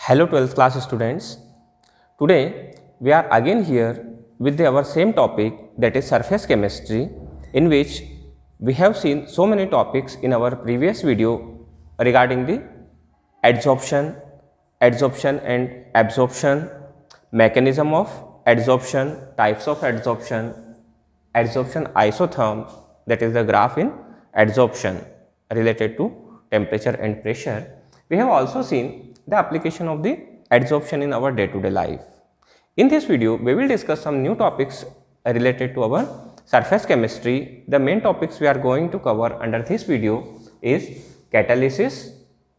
Hello 12th class students. Today we are again here with our same topic, that is surface chemistry, in which we have seen so many topics in our previous video regarding the adsorption and absorption, mechanism of adsorption, types of adsorption isotherm, that is the graph in adsorption related to temperature and pressure. We have also seen the application of the adsorption in our day-to-day life. In this video, we will discuss some new topics related to our surface chemistry. The main topics we are going to cover under this video is catalysis,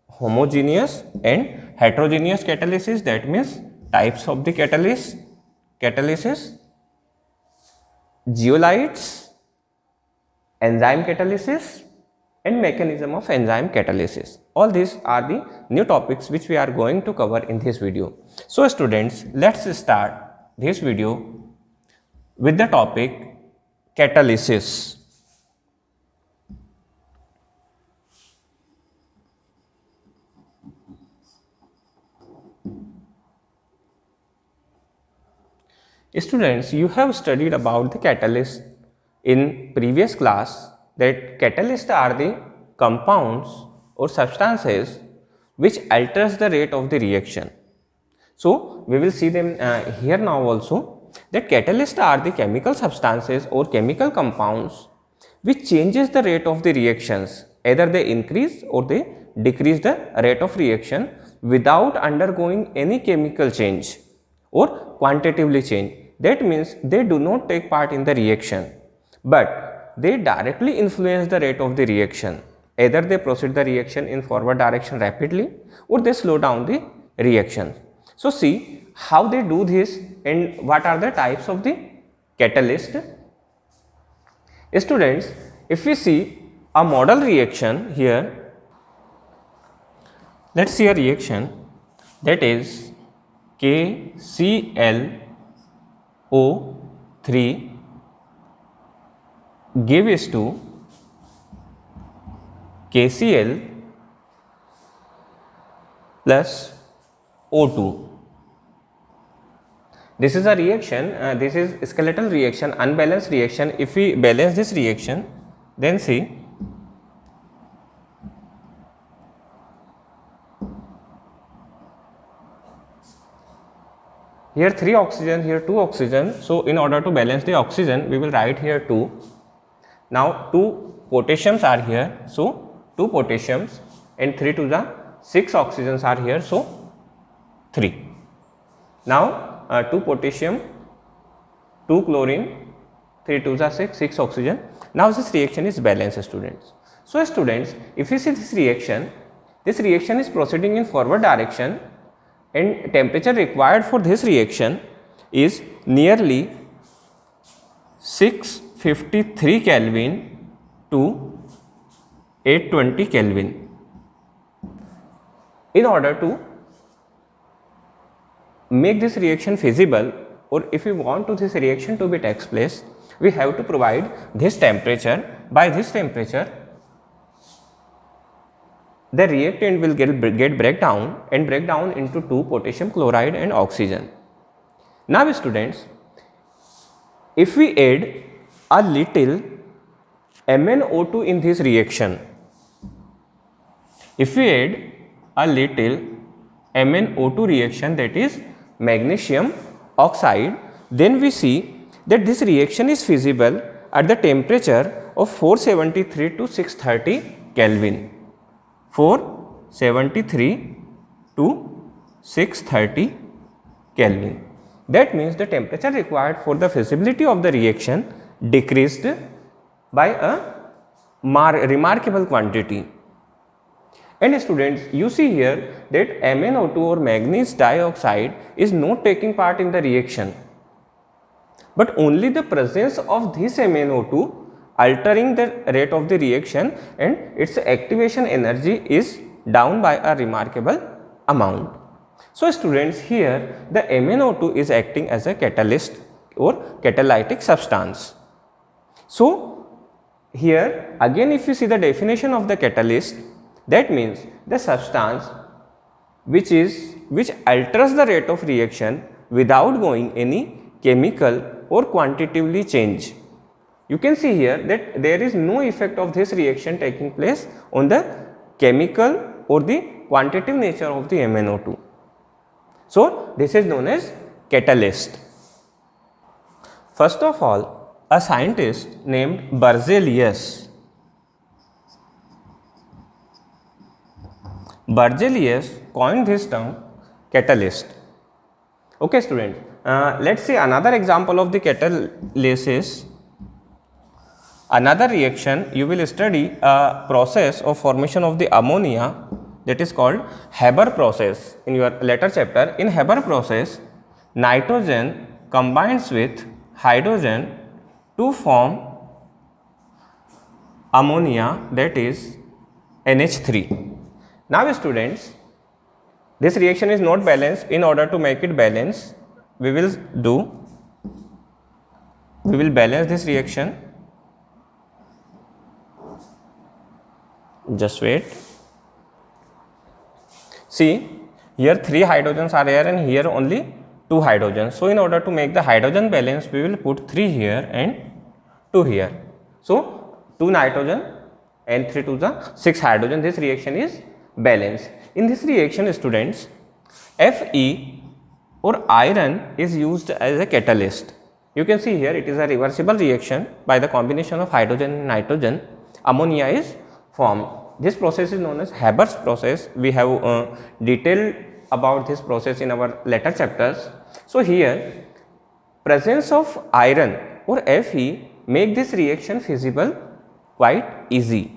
homogeneous and heterogeneous catalysis, that means types of the catalysis, zeolites, enzyme catalysis and mechanism of enzyme catalysis. All these are the new topics which we are going to cover in this video. So students, let's start this video with the topic catalysis. Students, you have studied about the catalyst in previous class, that catalysts are the compounds or substances which alters the rate of the reaction. So we will see them here now also, that catalysts are the chemical substances or chemical compounds which changes the rate of the reactions. Either they increase or they decrease the rate of reaction without undergoing any chemical change or quantitatively change. That means they do not take part in the reaction, but they directly influence the rate of the reaction. Either they proceed the reaction in forward direction rapidly or they slow down the reaction. So see how they do this and what are the types of the catalyst. Students, if we see a model reaction here, let's see a reaction that is KClO3 gives to KCl plus O2. This is a reaction, this is skeletal reaction, unbalanced reaction. If we balance this reaction, then see here 3 oxygen, here 2 oxygen. So in order to balance the oxygen, we will write here 2. Now 2 potassiums are here, so 2 potassiums and 3 to the 6 oxygens are here, so 3. Now 2 potassium, 2 chlorine, 3 to the 6 oxygen. Now this reaction is balanced, students. So students, if you see this reaction is proceeding in forward direction and temperature required for this reaction is nearly 653 Kelvin to 820 Kelvin. In order to make this reaction feasible, or if we want to this reaction to be takes place, we have to provide this temperature. By this temperature, the reactant will get break down into 2 potassium chloride and oxygen. Now students, if we add a little MnO2 in this reaction, if we add a little MnO2 reaction, that is magnesium oxide, then we see that this reaction is feasible at the temperature of 473 to 630 Kelvin. 473 to 630 Kelvin. That means the temperature required for the feasibility of the reaction decreased by a remarkable quantity. And students, you see here that MnO2 or manganese dioxide is not taking part in the reaction, but only the presence of this MnO2 altering the rate of the reaction, and its activation energy is down by a remarkable amount. So students, here the MnO2 is acting as a catalyst or catalytic substance. So here again, if you see the definition of the catalyst, that means the substance which alters the rate of reaction without going any chemical or quantitatively change. You can see here that there is no effect of this reaction taking place on the chemical or the quantitative nature of the MnO2. So, this is known as catalyst. First of all, a scientist named Berzelius coined this term catalyst. Okay student, let's see another example of the catalysis. Another reaction you will study a process of formation of the ammonia, that is called Haber process in your later chapter. In Haber process, nitrogen combines with hydrogen to form ammonia, that is NH3. Now students, this reaction is not balanced. In order to make it balanced, we will balance this reaction. Just wait. See, here 3 hydrogens are here and here only 2 hydrogens. So, in order to make the hydrogen balance, we will put 3 here and 2 here. So, 2 nitrogen and 3 to the 6 hydrogen. This reaction is balanced. In this reaction, students, Fe or iron is used as a catalyst. You can see here it is a reversible reaction. By the combination of hydrogen and nitrogen, ammonia is formed. This process is known as Haber's process. We have detailed about this process in our later chapters. So, here presence of iron or Fe make this reaction feasible quite easy.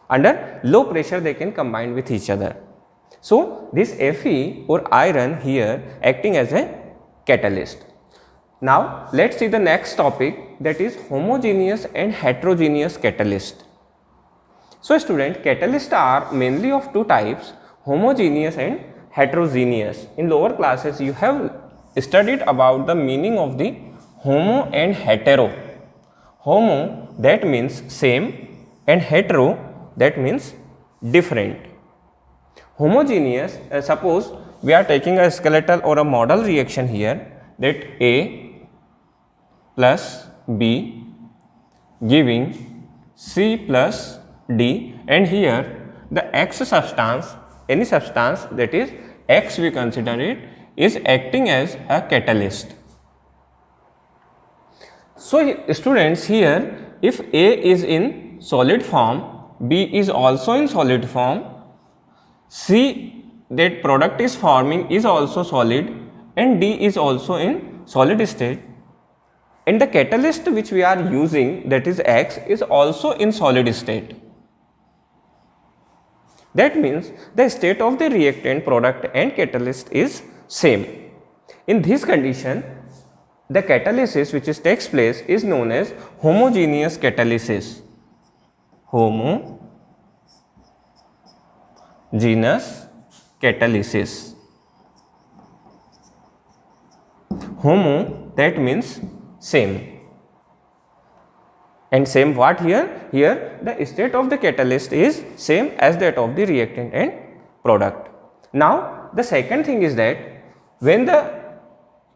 Under low pressure they can combine with each other. So, this Fe or iron here acting as a catalyst. Now, let us see the next topic, that is homogeneous and heterogeneous catalyst. So, student, catalysts are mainly of 2 types, homogeneous and heterogeneous. In lower classes you have studied about the meaning of the homo and hetero. Homo, that means same, and hetero, that means different. Homogeneous, suppose we are taking a skeletal or a model reaction here, that A plus B giving C plus D, and here the X substance, any substance that is X we consider it, is acting as a catalyst. So, students, here if A is in solid form, B is also in solid form, C, that product is forming, is also solid, and D is also in solid state, and the catalyst which we are using, that is X, is also in solid state. That means the state of the reactant, product and catalyst is same. In this condition, the catalysis which takes place is known as homogeneous catalysis. Homogeneous catalysis. Homo, that means same. And same what here? Here the state of the catalyst is same as that of the reactant and product. Now, the second thing is that when the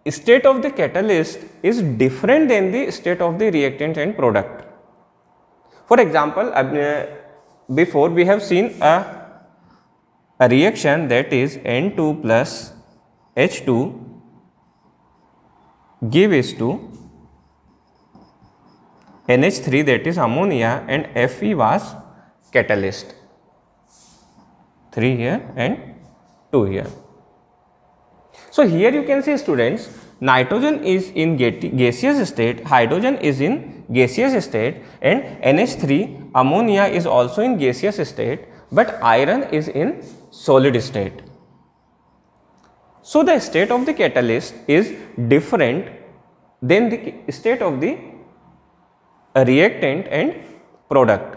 state of the catalyst is different than the state of the reactant and product. For example, before we have seen a reaction, that is N2 plus H2 gives to NH3, that is ammonia, and Fe was catalyst. 3 here and 2 here. So, here you can see, students, nitrogen is in gaseous state, hydrogen is in gaseous state, and NH3 ammonia is also in gaseous state, but iron is in solid state. So, the state of the catalyst is different than the state of the reactant and product.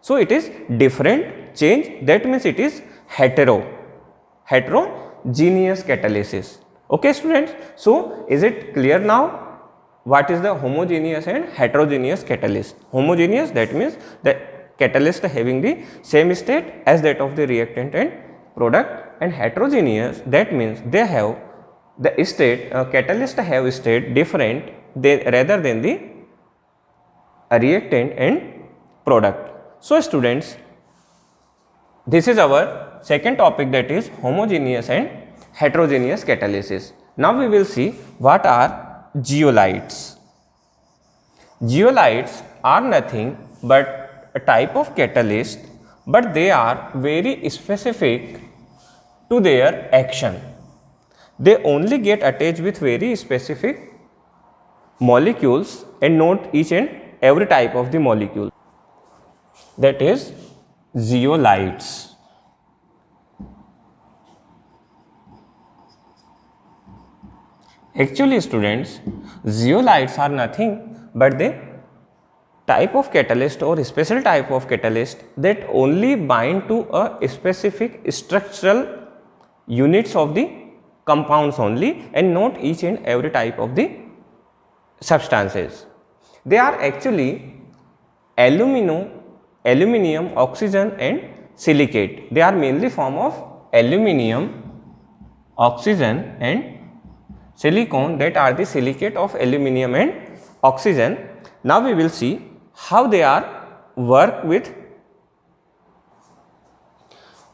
So, it is different change, that means it is heterogeneous catalysis. Okay students, so is it clear now what is the homogeneous and heterogeneous catalyst? Homogeneous, that means the catalyst having the same state as that of the reactant and product, and heterogeneous, that means they have the state, catalyst have state different rather than the reactant and product. So students, this is our second topic, that is homogeneous and heterogeneous catalysis. Now we will see what are zeolites. Zeolites are nothing but a type of catalyst, but they are very specific to their action. They only get attached with very specific molecules and not each and every type of the molecule. That is zeolites. Actually students, zeolites are nothing but the type of catalyst or special type of catalyst that only bind to a specific structural units of the compounds only and not each and every type of the substances. They are actually aluminum, oxygen and silicate. They are mainly form of aluminum, oxygen and silicon, that are the silicate of aluminum and oxygen. Now we will see how they are work with.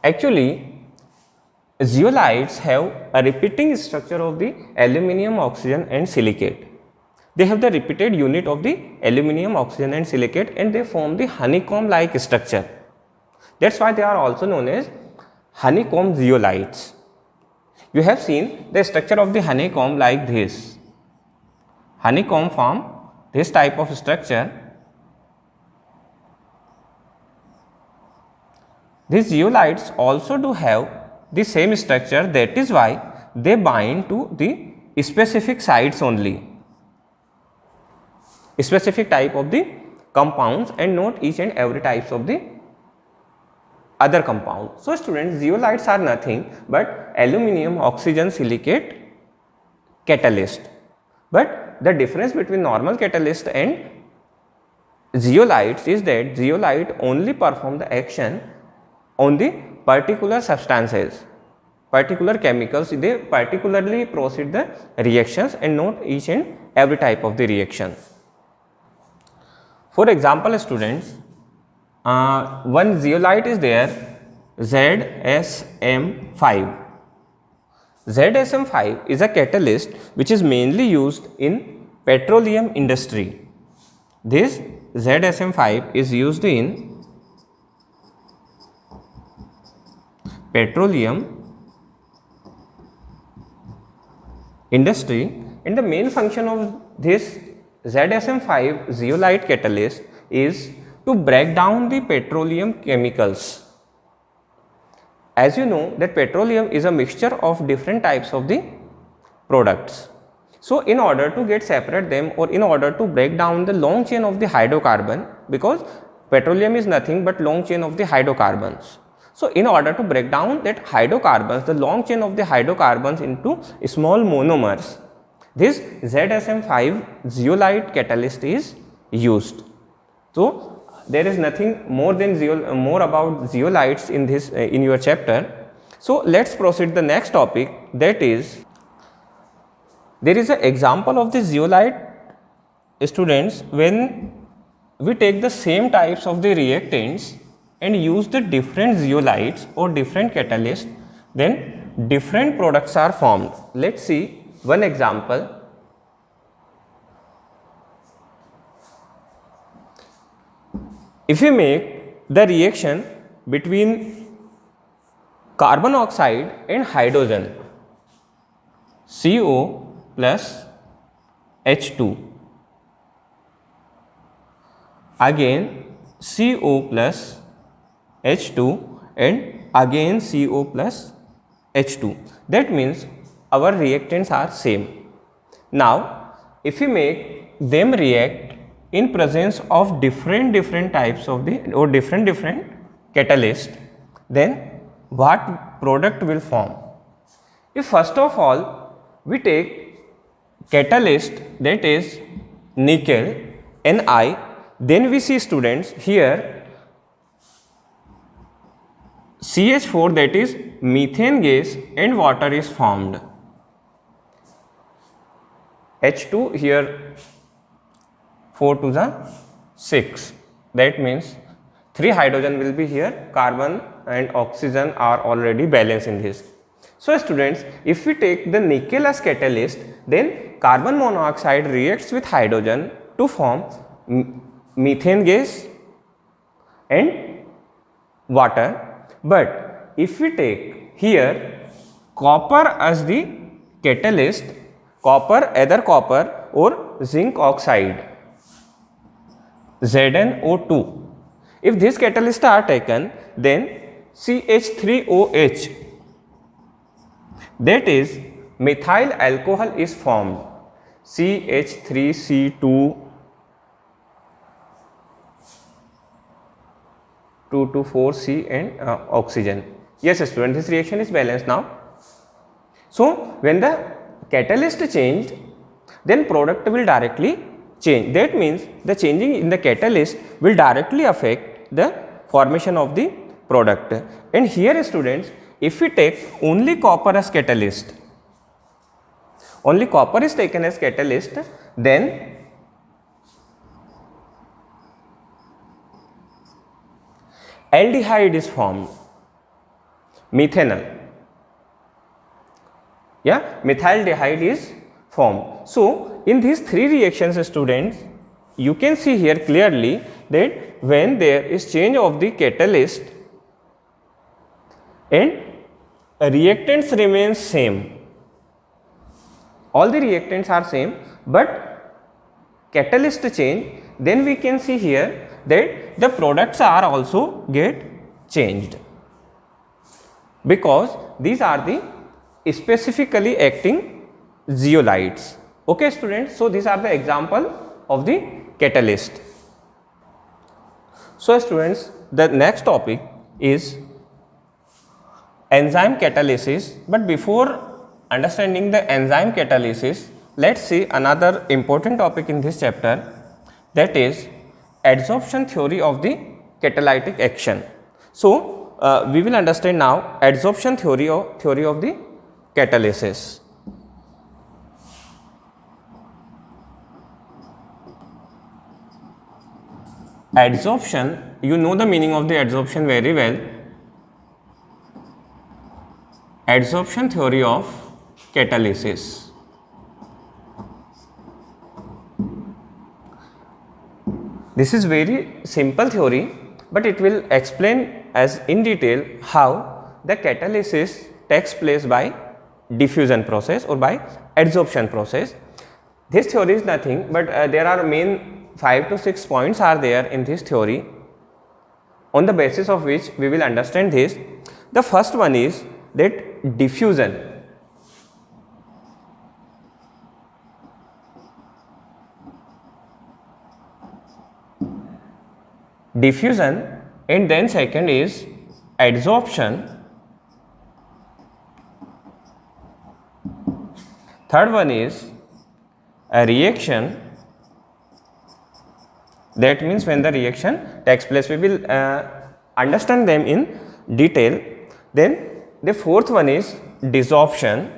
Actually, zeolites have a repeating structure of the aluminum, oxygen and silicate. They have the repeated unit of the aluminum, oxygen and silicate, and they form the honeycomb like structure. That's why they are also known as honeycomb zeolites. You have seen the structure of the honeycomb like this. Honeycomb form this type of structure. These zeolites also do have the same structure, that is why they bind to the specific sites only, specific type of the compounds and not each and every types of the other compound. So students, zeolites are nothing but aluminum, oxygen, silicate catalyst. But the difference between normal catalyst and zeolites is that zeolite only perform the action on the particular substances, particular chemicals. They particularly proceed the reactions and not each and every type of the reaction. For example students, one zeolite is there, ZSM5. ZSM5 is a catalyst which is mainly used in petroleum industry. This ZSM5 is used in petroleum industry, and the main function of this ZSM5 zeolite catalyst is to break down the petroleum chemicals. As you know that petroleum is a mixture of different types of the products. So in order to get separate them, or in order to break down the long chain of the hydrocarbon, because petroleum is nothing but long chain of the hydrocarbons. So in order to break down that hydrocarbons, the long chain of the hydrocarbons into small monomers, this ZSM5 zeolite catalyst is used. So there is nothing more than more about zeolites in this in your chapter. So let's proceed the next topic, that is, there is an example of the zeolite students when we take the same types of the reactants and use the different zeolites or different catalysts, then different products are formed. Let's see one example. If we make the reaction between carbon oxide and hydrogen, CO plus H2, again CO plus H2 and again CO plus H2, that means our reactants are same. Now if we make them react in presence of different types of the or different catalyst, then what product will form? If first of all we take catalyst, that is nickel, Ni, then we see students here CH4, that is methane gas, and water is formed. H2 here 4 to the 6, that means 3 hydrogen will be here, carbon and oxygen are already balanced in this. So students, if we take the nickel as catalyst, then carbon monoxide reacts with hydrogen to form methane gas and water. But if we take here copper as the catalyst, copper, either copper or zinc oxide, ZnO2, if these catalysts are taken, then CH3OH, that is methyl alcohol is formed, CH3C2 224C and oxygen. Yes student, this reaction is balanced now. So when the catalyst changed, then product will directly change. That means the changing in the catalyst will directly affect the formation of the product. And here students, if we take only copper as catalyst, only copper is taken as catalyst, then aldehyde is formed, methanol. Yeah, methyldehyde is formed. So in these 3 reactions students, you can see here clearly that when there is change of the catalyst and reactants remain same, all the reactants are same, but catalyst change, then we can see here that the products are also get changed, because these are the specifically acting zeolites. Okay students, so these are the example of the catalyst. So students, the next topic is enzyme catalysis, but before understanding the enzyme catalysis, let's see another important topic in this chapter, that is adsorption theory of the catalytic action. So we will understand now adsorption theory of the catalysis. Adsorption, you know the meaning of the adsorption very well. Adsorption theory of catalysis. This is very simple theory, but it will explain as in detail how the catalysis takes place by diffusion process or by adsorption process. This theory is nothing but there are main 5 to 6 points are there in this theory, on the basis of which we will understand this. The first one is that diffusion. Diffusion, and then second is adsorption. Third one is a reaction. That means when the reaction takes place, we will understand them in detail. Then the fourth one is desorption.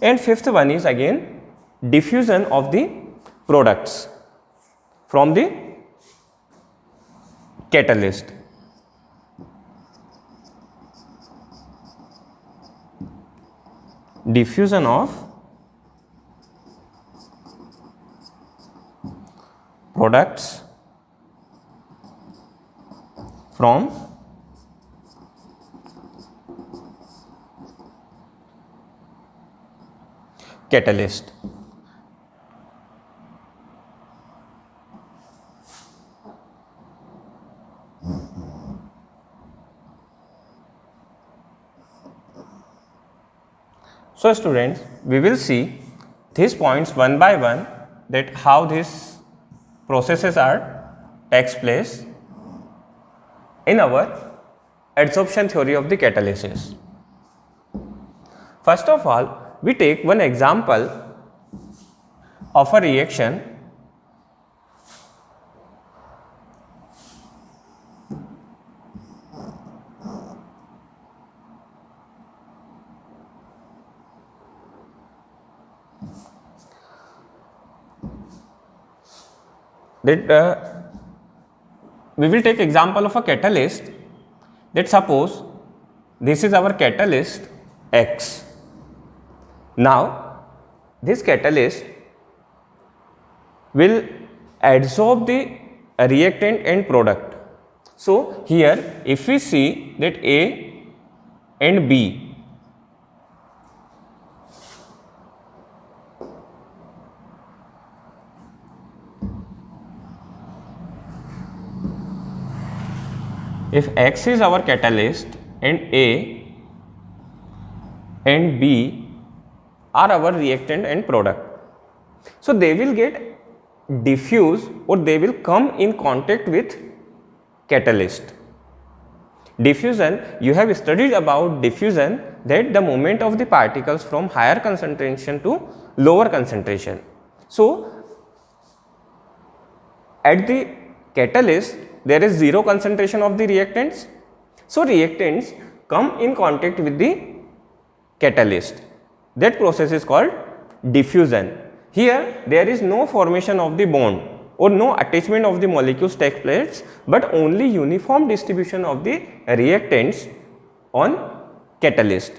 And fifth one is again diffusion of the products from the catalyst. Diffusion of products from catalyst. So students, we will see these points one by one, that how these processes takes place in our adsorption theory of the catalysis. First of all, we take one example of a reaction that we will take example of a catalyst. That suppose this is our catalyst X. Now this catalyst will adsorb the reactant and product. So here if we see that A and B, if X is our catalyst and A and B are our reactant and product, so they will get diffuse or they will come in contact with catalyst. Diffusion, you have studied about diffusion, that the movement of the particles from higher concentration to lower concentration. So at the catalyst there is zero concentration of the reactants, so reactants come in contact with the catalyst. That process is called diffusion. Here there is no formation of the bond or no attachment of the molecules takes place, but only uniform distribution of the reactants on catalyst.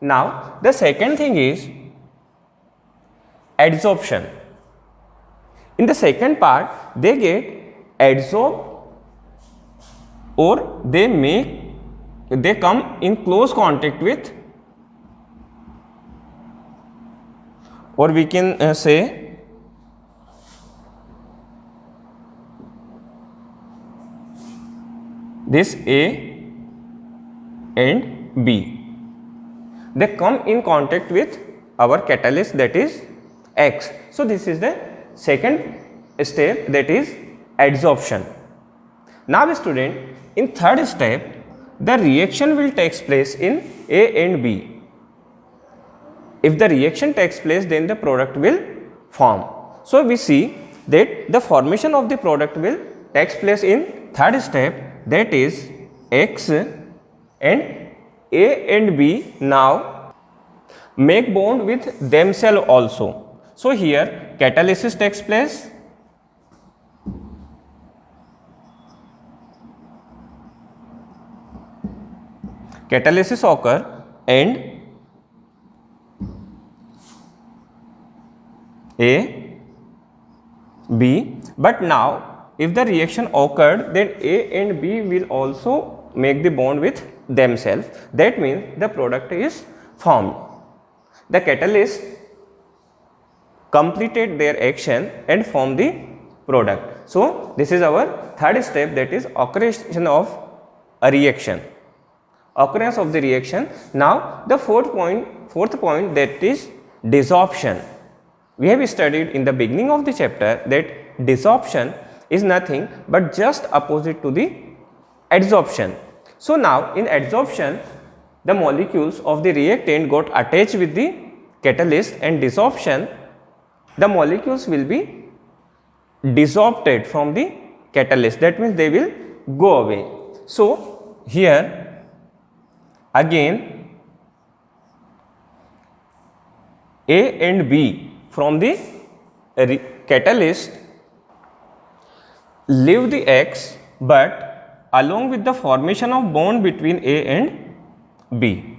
Now the second thing is adsorption. In the second part they get adsorbed or they come in close contact with, or we can say this A and B, they come in contact with our catalyst, that is X. So this is the second step, that is adsorption. Now student, in third step the reaction will take place in A and B. If the reaction takes place, then the product will form. So we see that the formation of the product will takes place in third step, that is X and A and B now make bond with themselves also. So here catalysis takes place, catalysis occur and A, B, but now if the reaction occurred, then A and B will also make the bond with themselves. That means the product is formed. The catalyst completed their action and formed the product. So this is our third step, that is occurrence of a reaction. Occurrence of the reaction. Now the fourth point, that is desorption. We have studied in the beginning of the chapter that desorption is nothing but just opposite to the adsorption. So now in adsorption the molecules of the reactant got attached with the catalyst, and desorption the molecules will be desorpted from the catalyst, that means they will go away. So here again A and B from the catalyst leave the X, but along with the formation of bond between A and B.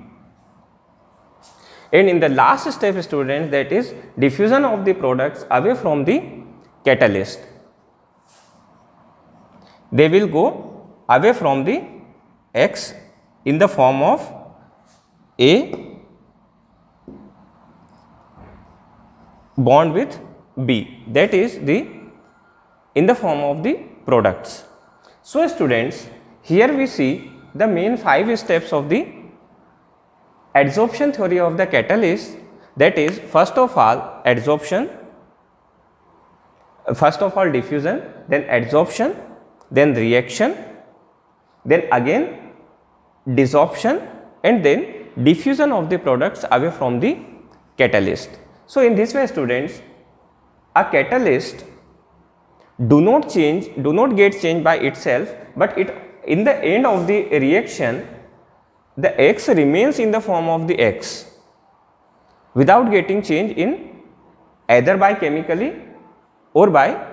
And in the last step students, that is diffusion of the products away from the catalyst. They will go away from the X in the form of A bond with B, that is in the form of the products. So students, here we see the main 5 steps of the adsorption theory of the catalyst, that is first of all adsorption, first of all diffusion, then adsorption, then reaction, then again desorption, and then diffusion of the products away from the catalyst. So in this way students, a catalyst do not get changed by itself, but in the end of the reaction the X remains in the form of the X without getting changed in either by chemically or by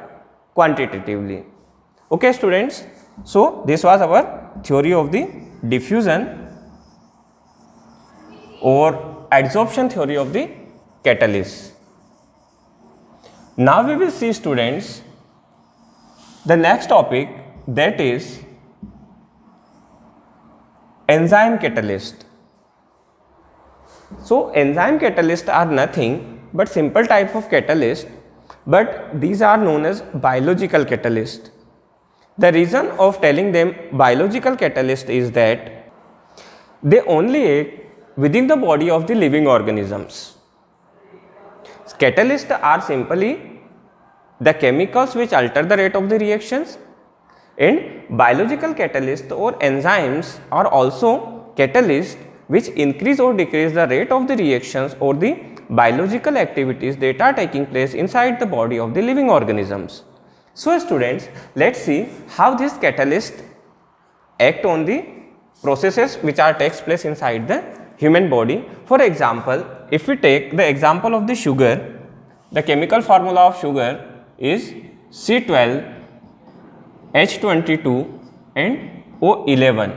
quantitatively. Okay students, so this was our theory of the diffusion or adsorption theory of the catalyst. Now we will see students the next topic, that is enzyme catalyst. So enzyme catalysts are nothing but simple type of catalyst, but these are known as biological catalyst. The reason of telling them biological catalyst is that they only act within the body of the living organisms. Catalysts are simply the chemicals which alter the rate of the reactions, and biological catalysts or enzymes are also catalysts which increase or decrease the rate of the reactions or the biological activities that are taking place inside the body of the living organisms. So students, let's see how this catalyst act on the processes which are takes place inside the human body. For example, if we take the example of the sugar, the chemical formula of sugar is C12H22 and O11.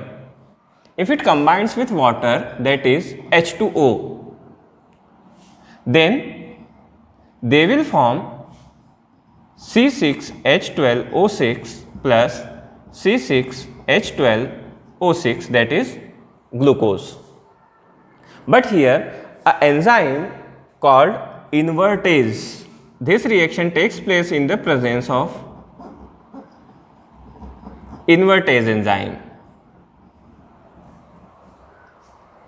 If it combines with water, that is H2O, then they will form C6H12O6 plus C6H12O6, that is glucose. But here an enzyme called invertase, this reaction takes place in the presence of invertase enzyme.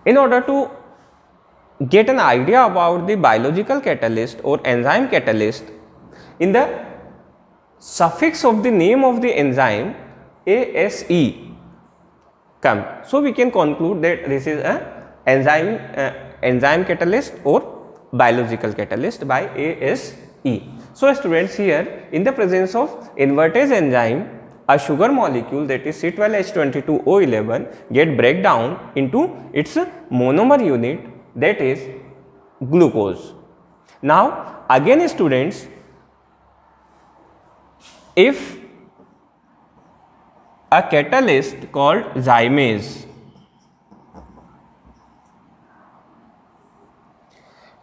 In order to get an idea about the biological catalyst or enzyme catalyst, in the suffix of the name of the enzyme ASE come, so we can conclude that this is a enzyme catalyst or biological catalyst by ASE. So students, here in the presence of invertase enzyme, a sugar molecule, that is C12H22O11, get break down into its monomer unit, that is glucose. Now again students, if a catalyst called zymase,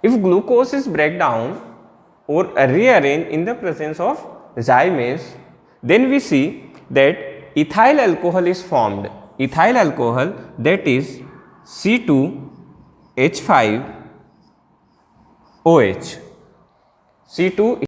if glucose is break down or rearranged in the presence of zymase, then we see that ethyl alcohol is formed. Ethyl alcohol, that is C2H5OH. C2